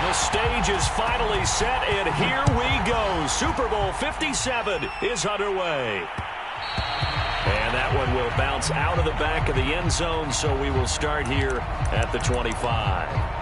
The stage is finally set, and here we go. Super Bowl 57 is underway. And that one will bounce out of the back of the end zone, so we will start here at the 25.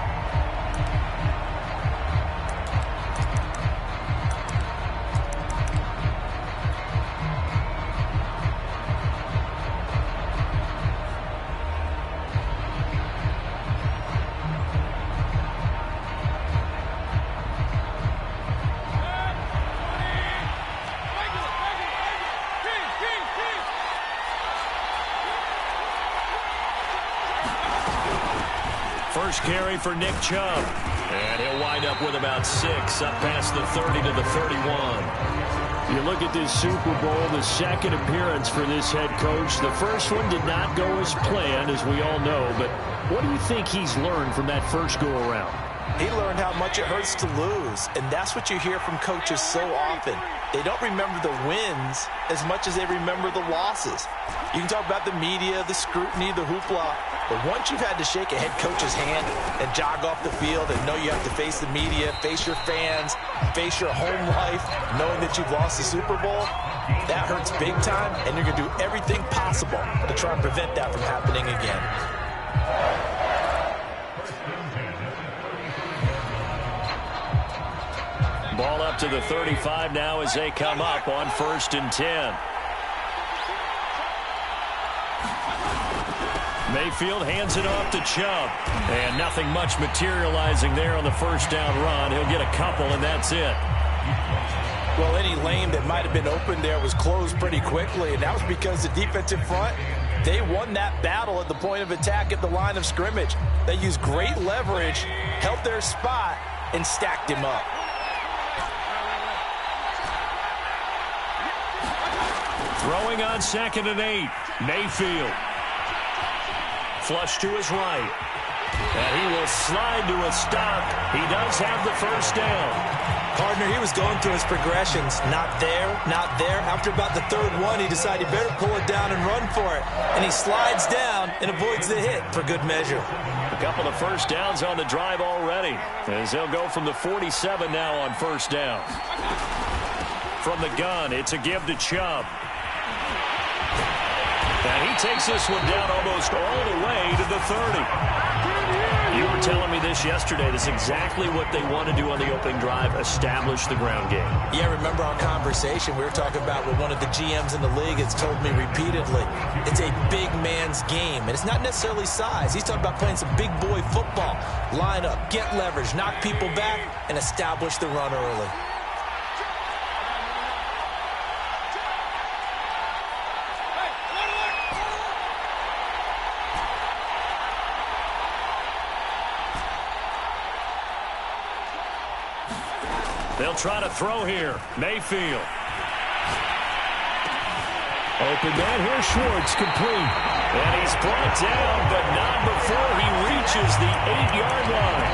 First carry for Nick Chubb. And he'll wind up with about 6, up past the 30 to the 31. You look at this Super Bowl, the second appearance for this head coach. The first one did not go as planned, as we all know. But what do you think he's learned from that first go-around? He learned how much it hurts to lose, and that's what you hear from coaches so often. They don't remember the wins as much as they remember the losses. You can talk about the media, the scrutiny, the hoopla, but once you've had to shake a head coach's hand and jog off the field and know you have to face the media, face your fans, face your home life, knowing that you've lost the Super Bowl, that hurts big time, and you're going to do everything possible to try and prevent that from happening again. Ball up to the 35 now as they come up on 1st and 10. Mayfield hands it off to Chubb. And nothing much materializing there on the first down run. He'll get a couple, and that's it. Well, any lane that might have been open there was closed pretty quickly, and that was because the defensive front, they won that battle at the point of attack at the line of scrimmage. They used great leverage, held their spot, and stacked him up. Throwing on 2nd and 8. Mayfield. Flush to his right. And he will slide to a stop. He does have the first down. Partner, he was going through his progressions. Not there, not there. After about the 3rd one, he decided he better pull it down and run for it. And he slides down and avoids the hit for good measure. A couple of first downs on the drive already, as they'll go from the 47 now on 1st down. From the gun, it's a give to Chubb. And he takes this one down almost all the way to the 30. You were telling me this yesterday. This is exactly what they want to do on the opening drive, establish the ground game. Yeah, remember our conversation we were talking about with one of the GMs in the league has told me repeatedly, it's a big man's game. And it's not necessarily size. He's talking about playing some big boy football. Line up, get leverage, knock people back, and establish the run early. They'll try to throw here. Mayfield. Open man here. Schwartz complete. And he's brought down, but not before he reaches the 8-yard line.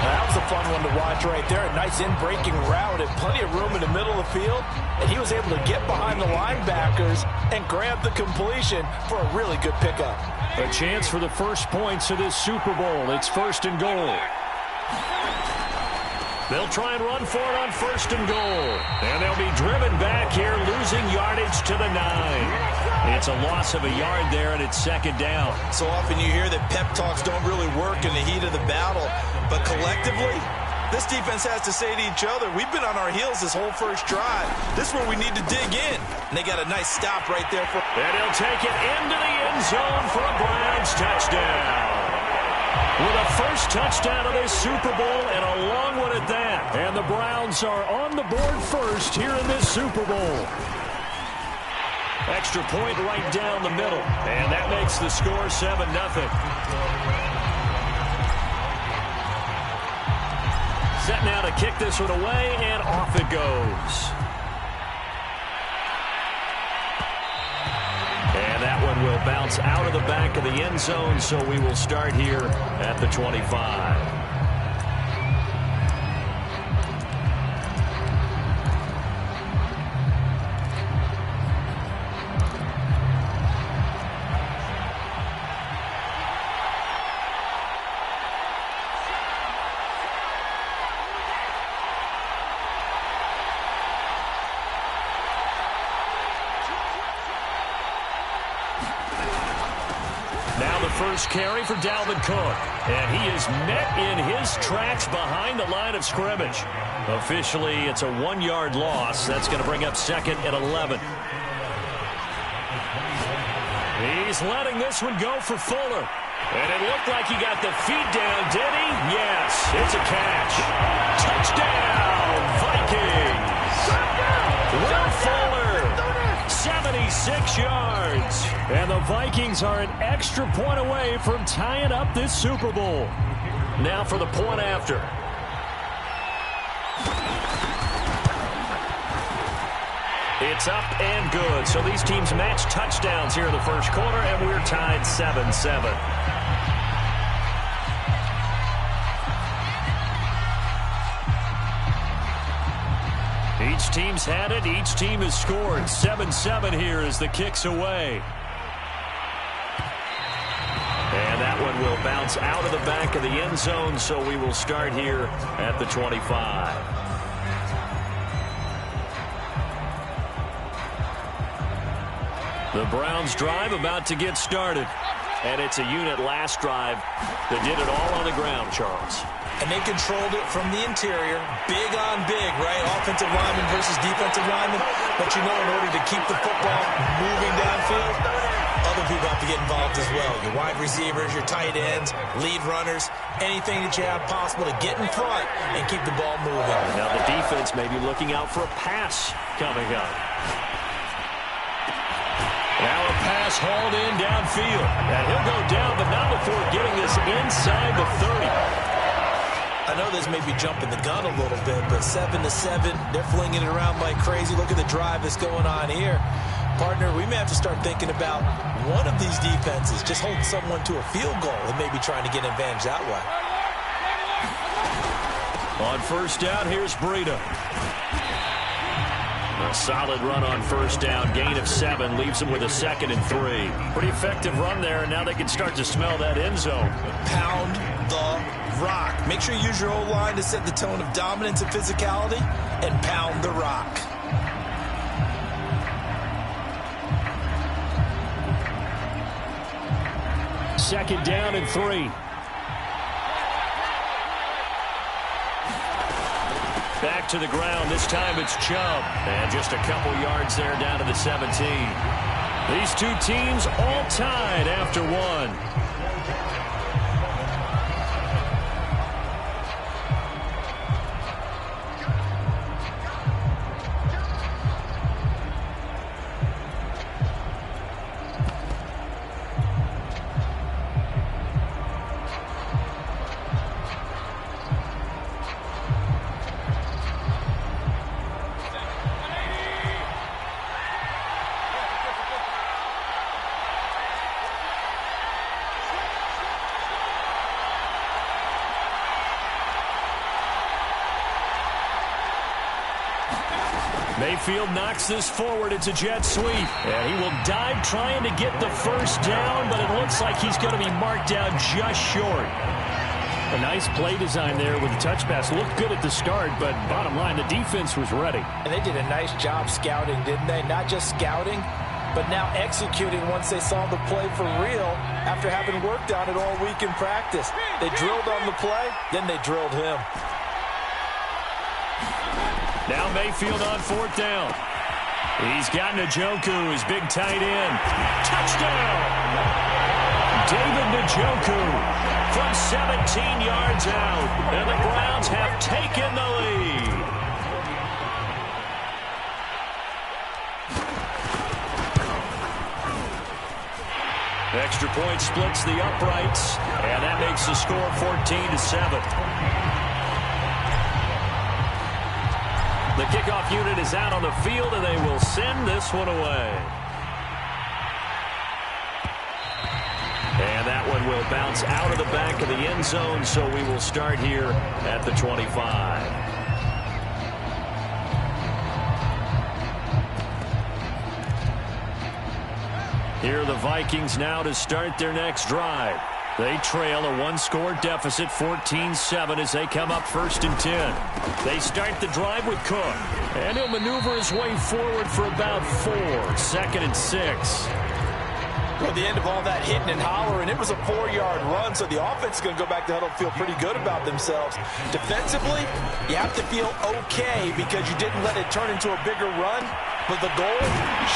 That was a fun one to watch right there. A nice in-breaking route and plenty of room in the middle of the field. And he was able to get behind the linebackers and grab the completion for a really good pickup. A chance for the first points of this Super Bowl. It's 1st and goal. They'll try and run for it on 1st and goal. And they'll be driven back here, losing yardage to the 9. It's a loss of a yard there, and it's 2nd down. So often you hear that pep talks don't really work in the heat of the battle. But collectively, this defense has to say to each other, we've been on our heels this whole first drive. This is where we need to dig in. And they got a nice stop right there. And he'll take it into the end zone for a Browns touchdown. With a first touchdown of this Super Bowl, and a long one at that. And the Browns are on the board first here in this Super Bowl. Extra point right down the middle. And that makes the score 7-0. Set now to kick this one away, and off it goes. And that one will bounce out of the back of the end zone, so we will start here at the 25. Now the first carry for Dalvin Cook. And he is met in his tracks behind the line of scrimmage. Officially, it's a 1-yard loss. That's going to bring up 2nd and 11. He's letting this one go for Fuller. And it looked like he got the feet down, did he? Yes, it's a catch. Touchdown, Vikings. Will Fuller, 76 yards. And the Vikings are an extra point away from tying up this Super Bowl. Now for the point after. It's up and good. So these teams match touchdowns here in the first quarter, and we're tied 7-7. Each team's had it. Each team has scored. 7-7 here as the kick's away. And that one will bounce out of the back of the end zone, so we will start here at the 25. The Browns drive about to get started. And it's a unit last drive that did it all on the ground, Charles. And they controlled it from the interior, big on big, right? Offensive lineman versus defensive lineman. But you know, in order to keep the football moving downfield, other people have to get involved as well. Your wide receivers, your tight ends, lead runners, anything that you have possible to get in front and keep the ball moving. Now the defense may be looking out for a pass coming up. Now a pass hauled in downfield. And he'll go down, but not before getting this inside the 30. I know this may be jumping the gun a little bit, but 7-7, they're flinging it around like crazy. Look at the drive that's going on here. Partner, we may have to start thinking about one of these defenses just holding someone to a field goal and maybe trying to get an advantage that way. On first down, here's Breida. A solid run on first down. Gain of 7 leaves them with a 2nd and 3. Pretty effective run there, and now they can start to smell that end zone. Pound the rock. Make sure you use your O-line to set the tone of dominance and physicality, and pound the rock. Second down and 3. Back to the ground. This time it's Chubb. And just a couple yards there down to the 17. These two teams all tied after one. Mayfield knocks this forward. It's a jet sweep. And he will dive trying to get the first down, but it looks like he's going to be marked down just short. A nice play design there with the touch pass. Looked good at the start, but bottom line, the defense was ready. And they did a nice job scouting, didn't they? Not just scouting, but now executing once they saw the play for real after having worked on it all week in practice. They drilled on the play, then they drilled him. Now Mayfield on fourth down. He's got Njoku, his big tight end. Touchdown! David Njoku from 17 yards out. And the Browns have taken the lead. Extra point splits the uprights. And that makes the score 14-7. The kickoff unit is out on the field, and they will send this one away. And that one will bounce out of the back of the end zone, so we will start here at the 25. Here are the Vikings now to start their next drive. They trail a one-score deficit, 14-7, as they come up 1st and 10. They start the drive with Cook, and he'll maneuver his way forward for about 4. 2nd and 6. At the end of all that hitting and hollering, it was a 4-yard run, so the offense is going to go back to huddle and feel pretty good about themselves. Defensively, you have to feel okay because you didn't let it turn into a bigger run, but the goal,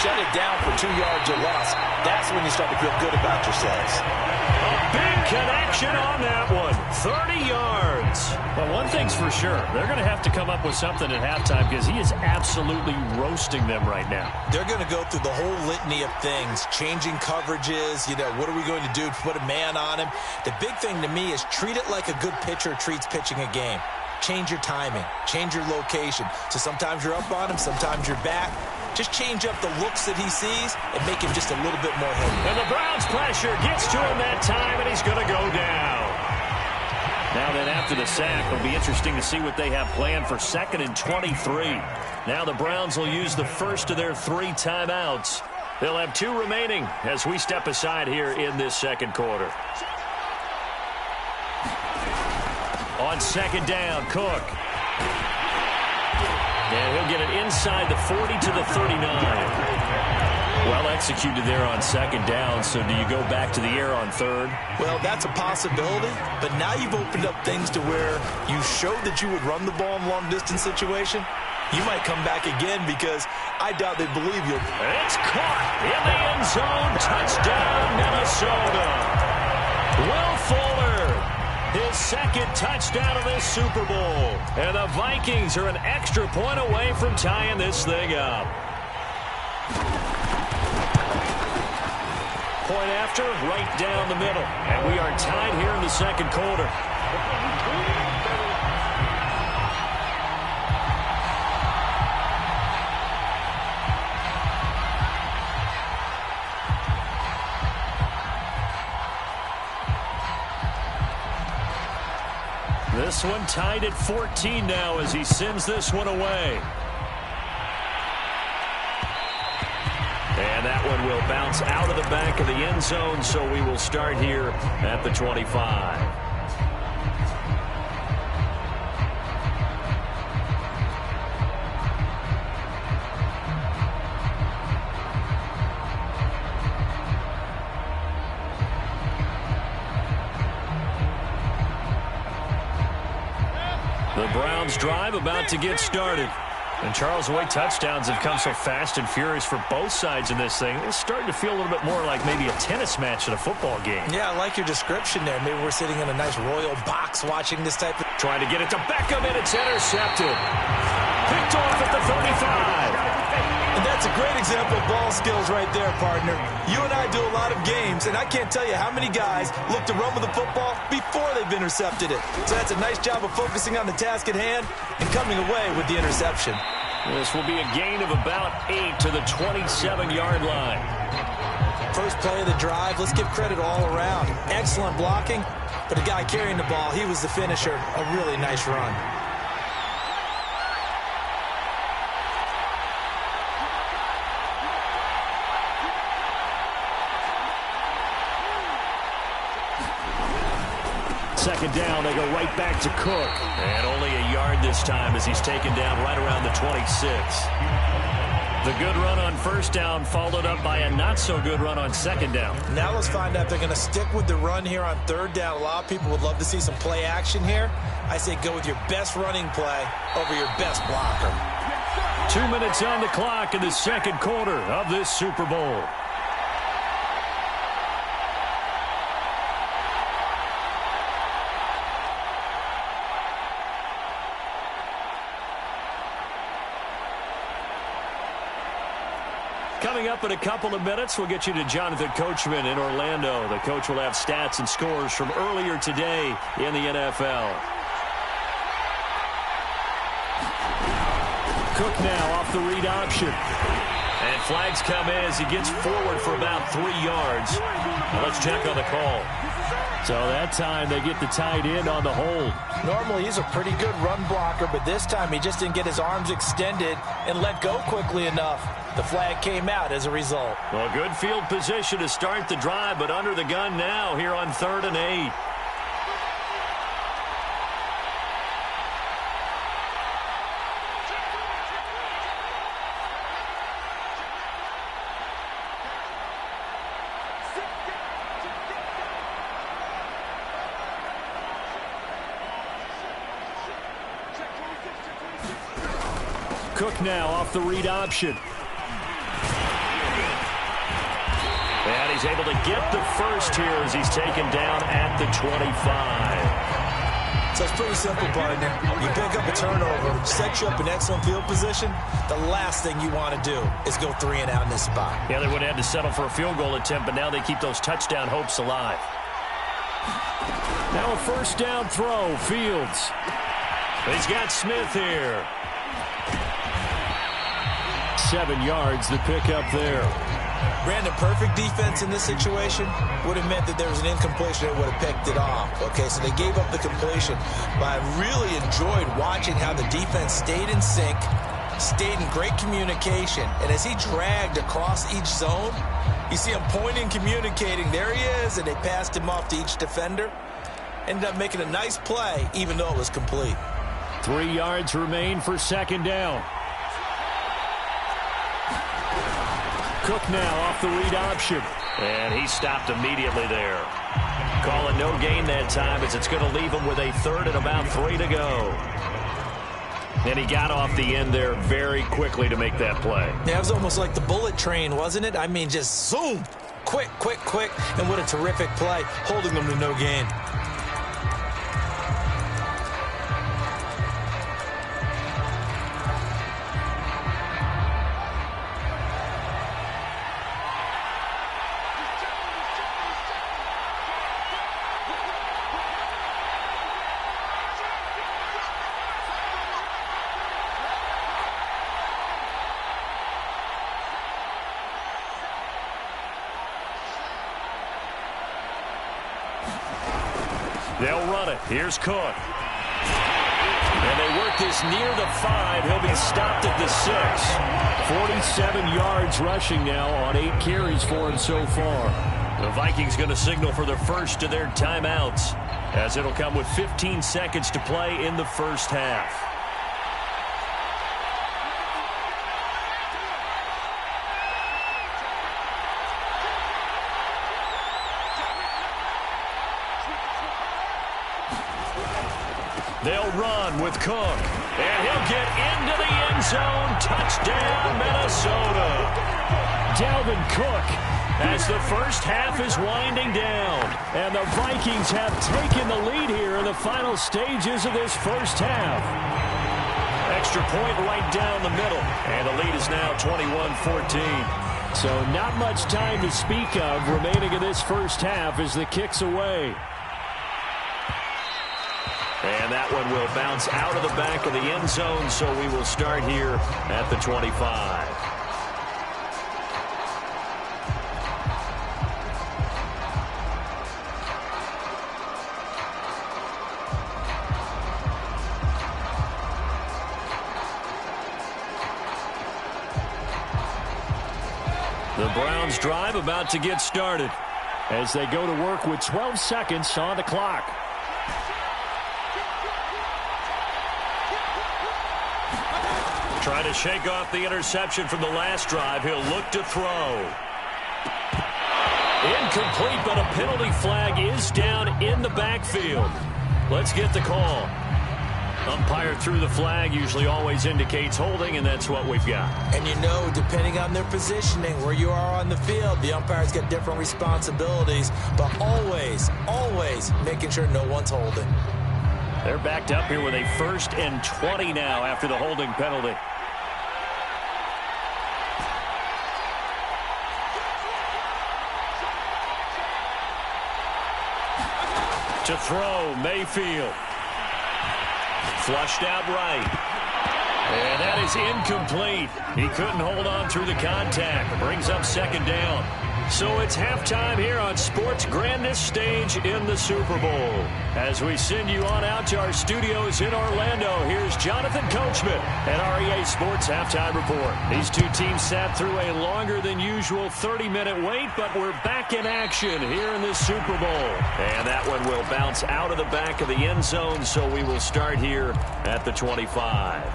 shut it down for 2 yards or less. That's when you start to feel good about yourselves. A big connection on that one. 30 yards. But one thing's for sure, they're going to have to come up with something at halftime because he is absolutely roasting them right now. They're going to go through the whole litany of things, changing coverages, what are we going to do to put a man on him? The big thing to me is treat it like a good pitcher treats pitching a game. Change your timing, change your location. So sometimes you're up on him, sometimes you're back. Just change up the looks that he sees and make him just a little bit more heavy. And the Browns' pressure gets to him that time, and he's going to go down. Now then, after the sack, it'll be interesting to see what they have planned for 2nd and 23. Now the Browns will use the first of their 3 timeouts. They'll have 2 remaining as we step aside here in this second quarter. On 2nd down, Cook. And he'll get it inside the 40 to the 39. Well executed there on 2nd down, so do you go back to the air on 3rd? Well, that's a possibility, but now you've opened up things to where you showed that you would run the ball in long-distance situation. You might come back again because I doubt they believe you. It's caught in the end zone. Touchdown, Minnesota. Will Fuller, his 2nd touchdown of this Super Bowl. And the Vikings are an extra point away from tying this thing up. Point after, right down the middle. And we are tied here in the second quarter. This one tied at 14 now as he sends this one away. And that one will bounce out of the back of the end zone, so we will start here at the 25. The Browns drive about to get started. And Charles, the way touchdowns have come so fast and furious for both sides in this thing, it's starting to feel a little bit more like maybe a tennis match at a football game. Yeah, I like your description there. Maybe we're sitting in a nice royal box watching this type of... Trying to get it to Beckham, and it's intercepted. Picked off at the 35. And that's a great example of ball skills right there, partner. You and I do a lot of games, and I can't tell you how many guys look to run with the football before they've intercepted it. So that's a nice job of focusing on the task at hand and coming away with the interception. This will be a gain of about 8 to the 27-yard line. First play of the drive, let's give credit all around. Excellent blocking, but the guy carrying the ball, he was the finisher. A really nice run. Second down, they go right back to Cook. And only a yard this time as he's taken down right around the 26. The good run on first down followed up by a not-so-good run on second down. Now let's find out if they're going to stick with the run here on third down. A lot of people would love to see some play action here. I say go with your best running play over your best blocker. 2 minutes on the clock in the second quarter of this Super Bowl. Coming up in a couple of minutes, we'll get you to Jonathan Coachman in Orlando. The coach will have stats and scores from earlier today in the NFL. Cook now off the read option. And flags come in as he gets forward for about 3 yards. Now let's check on the call. So that time they get the tight end on the hold. Normally he's a pretty good run blocker, but this time he just didn't get his arms extended and let go quickly enough. The flag came out as a result. Well, good field position to start the drive, but under the gun now here on 3rd and 8. Cook now off the read option. And he's able to get the first here as he's taken down at the 25. So it's pretty simple, partner. You pick up a turnover, set you up in excellent field position. The last thing you want to do is go 3 and out in this spot. Yeah, they would have had to settle for a field goal attempt, but now they keep those touchdown hopes alive. Now a first down throw, Fields. He's got Smith here. 7 yards, the pickup there. Brandon, perfect defense in this situation would have meant that there was an incompletion that would have picked it off. Okay, so they gave up the completion. But I really enjoyed watching how the defense stayed in sync, stayed in great communication. And as he dragged across each zone, you see him pointing, communicating. There he is, and they passed him off to each defender. Ended up making a nice play, even though it was complete. 3 yards remain for second down. Cook now off the read option. And he stopped immediately there. Calling no gain that time as it's going to leave him with a third and about 3 to go. And he got off the end there very quickly to make that play. Yeah, it was almost like the bullet train, wasn't it? I mean, just zoom. Quick, quick, quick. And what a terrific play, holding them to no gain. They'll run it. Here's Cook. And they work this near the 5. He'll be stopped at the 6. 47 yards rushing now on 8 carries for him so far. The Vikings going to signal for the first of their timeouts as it'll come with 15 seconds to play in the first half. They'll run with Cook. And he'll get into the end zone. Touchdown, Minnesota. Dalvin Cook as the first half is winding down. And the Vikings have taken the lead here in the final stages of this first half. Extra point right down the middle. And the lead is now 21-14. So not much time to speak of remaining in this first half as the kick's away. And that one will bounce out of the back of the end zone, so we will start here at the 25. The Browns drive about to get started as they go to work with 12 seconds on the clock. Trying to shake off the interception from the last drive. He'll look to throw. Incomplete, but a penalty flag is down in the backfield. Let's get the call. Umpire threw the flag, usually always indicates holding, and that's what we've got. And you know, depending on their positioning, where you are on the field, the umpire's got different responsibilities, but always, always making sure no one's holding. They're backed up here with a 1st and 20 now after the holding penalty. To throw, Mayfield. Flushed out right. And that is incomplete. He couldn't hold on through the contact. Brings up second down. So it's halftime here on sports' grandest stage in the Super Bowl. As we send you on out to our studios in Orlando, here's Jonathan Coachman at REA Sports Halftime Report. These two teams sat through a longer than usual 30-minute wait, but we're back in action here in the Super Bowl. And that one will bounce out of the back of the end zone, so we will start here at the 25.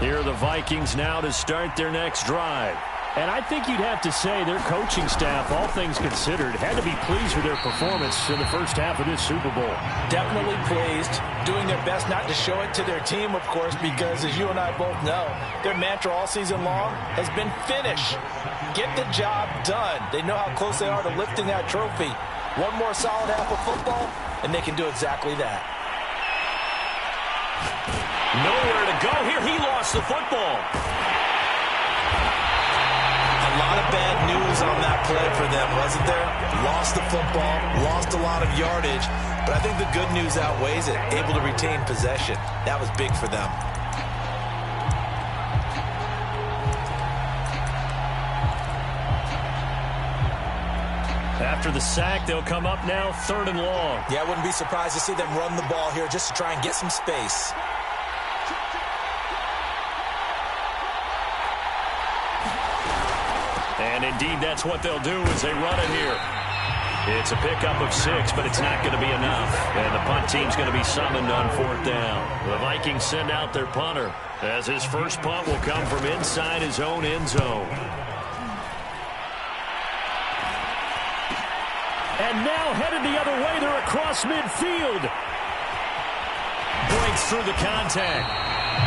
Here are the Vikings now to start their next drive. And I think you'd have to say their coaching staff, all things considered, had to be pleased with their performance in the first half of this Super Bowl. Definitely pleased, doing their best not to show it to their team, of course, because as you and I both know, their mantra all season long has been finish. Get the job done. They know how close they are to lifting that trophy. One more solid half of football, and they can do exactly that. Nowhere to go here. He lost the football. A lot of bad news on that play for them, wasn't there? Lost the football, lost a lot of yardage, but I think the good news outweighs it. Able to retain possession. That was big for them. After the sack, they'll come up now 3rd and long. Yeah, I wouldn't be surprised to see them run the ball here just to try and get some space. And indeed, that's what they'll do as they run it here. It's a pickup of 6, but it's not going to be enough. And the punt team's going to be summoned on 4th down. The Vikings send out their punter, as his first punt will come from inside his own end zone. And now headed the other way. They're across midfield. Breaks through the contact.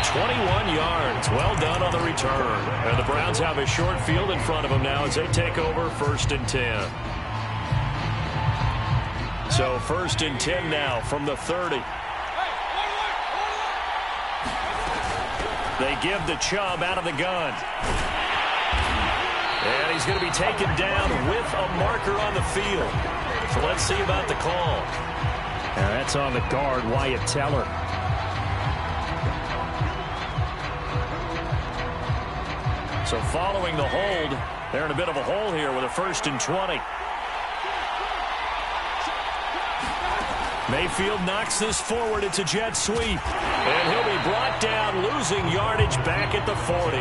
21 yards. Well done on the return. And the Browns have a short field in front of them now as they take over 1st and 10. So 1st and 10 now from the 30. They give the Chubb out of the gun. And he's going to be taken down with a marker on the field. So let's see about the call. And that's on the guard, Wyatt Teller. So following the hold, they're in a bit of a hole here with a 1st and 20. Mayfield knocks this forward. It's a jet sweep. And he'll be brought down, losing yardage back at the 40.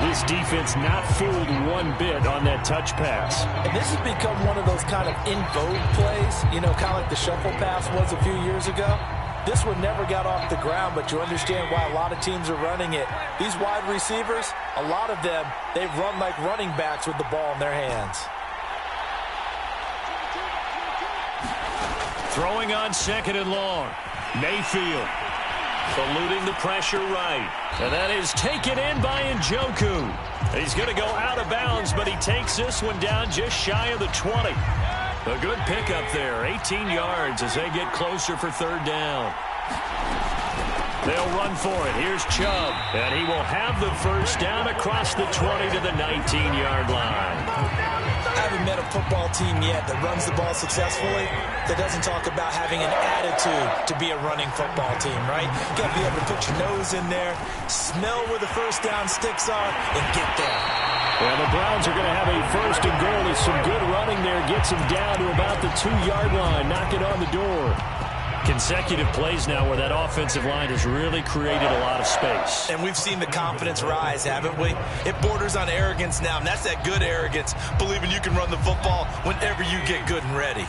This defense not fooled one bit on that touch pass. And this has become one of those kind of in vogue plays, you know, kind of like the shuffle pass was a few years ago. This one never got off the ground, but you understand why a lot of teams are running it. These wide receivers, a lot of them, they run like running backs with the ball in their hands. Throwing on 2nd and long. Mayfield eluding the pressure right. And that is taken in by Njoku. He's going to go out of bounds, but he takes this one down just shy of the 20. A good pickup there. 18 yards as they get closer for 3rd down. They'll run for it. Here's Chubb. And he will have the 1st down across the 20 to the 19-yard line. I haven't met a football team yet that runs the ball successfully that doesn't talk about having an attitude to be a running football team, right? You got to be able to put your nose in there, smell where the 1st down sticks are, and get there. Well, the Browns are going to have a 1st and goal. There's some good running there. Gets him down to about the 2-yard line. Knock it on the door. Consecutive plays now where that offensive line has really created a lot of space. And we've seen the confidence rise, haven't we? It borders on arrogance now, and that's that good arrogance, believing you can run the football whenever you get good and ready.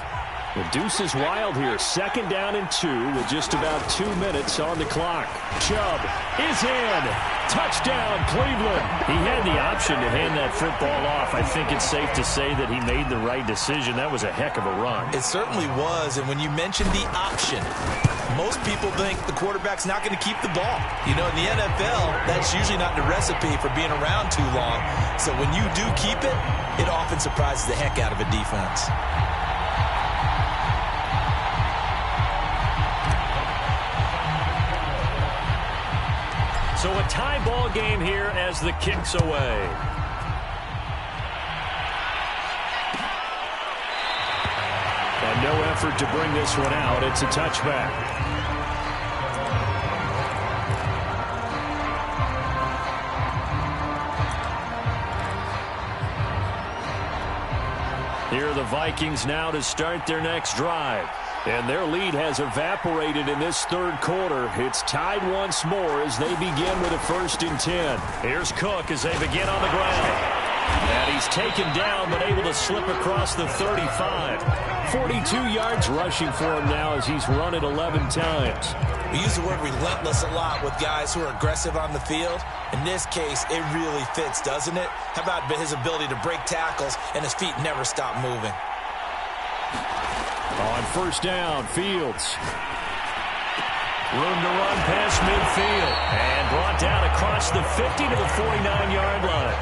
The deuce is wild here. 2nd down and 2 with just about 2 minutes on the clock. Chubb is in. Touchdown, Cleveland. He had the option to hand that football off. I think it's safe to say that he made the right decision. That was a heck of a run. It certainly was, and when you mention the option, most people think the quarterback's not going to keep the ball. You know, in the NFL, that's usually not the recipe for being around too long. So when you do keep it, it often surprises the heck out of a defense. So a tie ball game here as the kick's away. And no effort to bring this one out. It's a touchback. Here are the Vikings now to start their next drive. And their lead has evaporated in this 3rd quarter. It's tied once more as they begin with a 1st and 10. Here's Cook as they begin on the ground. And he's taken down, but able to slip across the 35. 42 yards rushing for him now as he's run it 11 times. We use the word relentless a lot with guys who are aggressive on the field. In this case, it really fits, doesn't it? How about his ability to break tackles and his feet never stop moving? On first down, Fields. Room to run past midfield. And brought down across the 50 to the 49-yard line.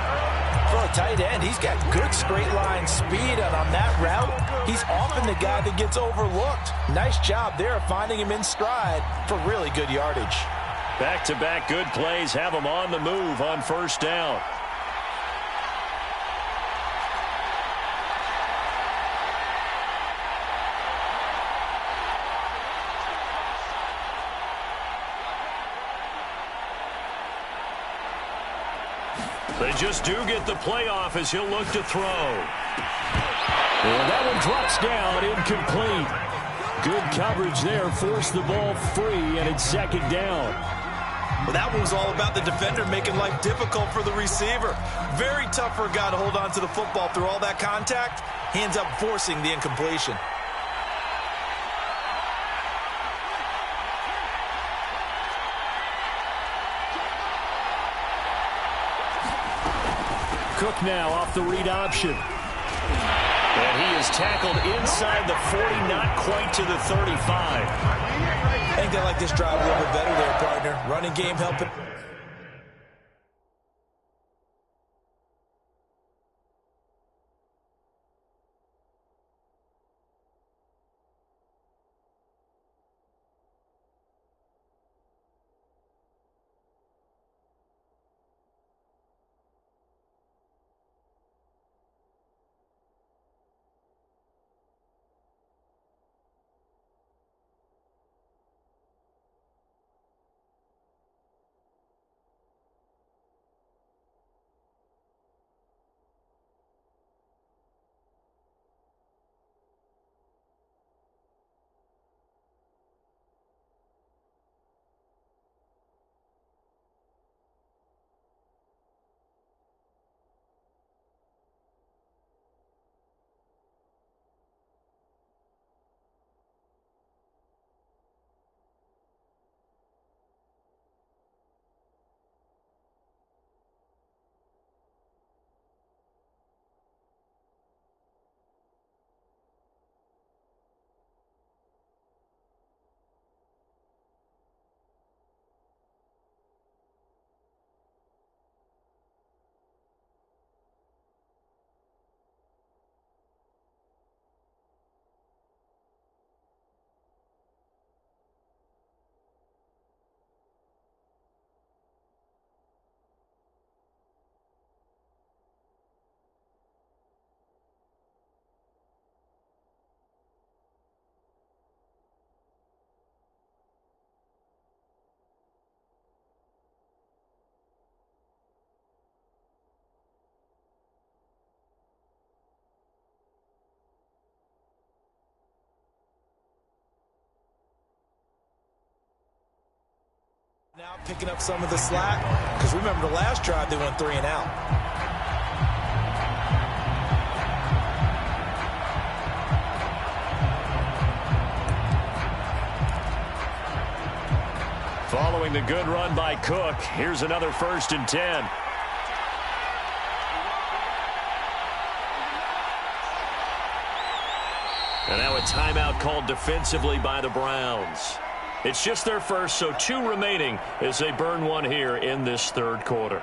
For a tight end, he's got good straight line speed, and on that route, he's often the guy that gets overlooked. Nice job there finding him in stride for really good yardage. Back-to-back good plays have him on the move on first down. They just do get the playoff as he'll look to throw. And that one drops down, incomplete. Good coverage there, forced the ball free, and it's second down. Well, that one was all about the defender making life difficult for the receiver. Very tough for a guy to hold on to the football through all that contact. He ends up forcing the incompletion. Cook now off the read option. And he is tackled inside the 40, not quite to the 35. I think they like this drive a little bit better there, partner. Running game helping. Now picking up some of the slack, because remember the last drive they went 3 and out. Following the good run by Cook, here's another 1st and 10. And now a timeout called defensively by the Browns. It's just their first, so 2 remaining as they burn one here in this 3rd quarter.